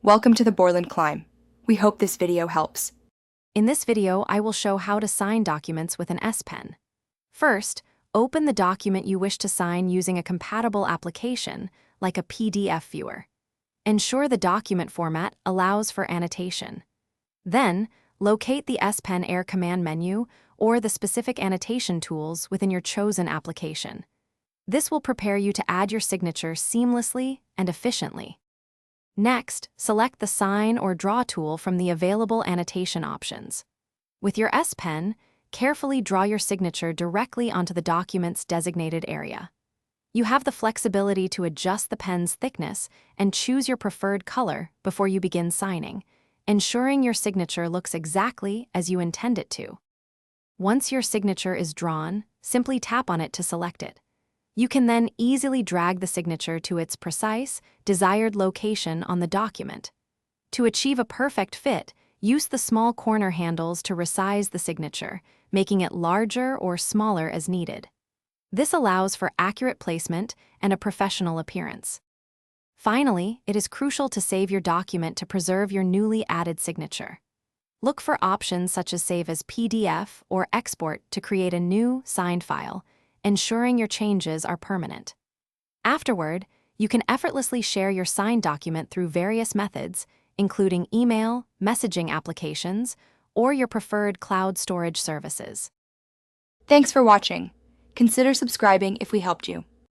Welcome to the Borland Climb. We hope this video helps. In this video, I will show how to sign documents with an S Pen. First, open the document you wish to sign using a compatible application, like a PDF viewer. Ensure the document format allows for annotation. Then, locate the S Pen Air command menu or the specific annotation tools within your chosen application. This will prepare you to add your signature seamlessly and efficiently. Next, select the Sign or Draw tool from the available annotation options. With your S Pen, carefully draw your signature directly onto the document's designated area. You have the flexibility to adjust the pen's thickness and choose your preferred color before you begin signing, ensuring your signature looks exactly as you intend it to. Once your signature is drawn, simply tap on it to select it. You can then easily drag the signature to its precise, desired location on the document. To achieve a perfect fit, use the small corner handles to resize the signature, making it larger or smaller as needed. This allows for accurate placement and a professional appearance. Finally, it is crucial to save your document to preserve your newly added signature. Look for options such as Save as PDF or Export to create a new, signed file, ensuring your changes are permanent. Afterward, you can effortlessly share your signed document through various methods, including email, messaging applications, or your preferred cloud storage services. Thanks for watching. Consider subscribing if we helped you.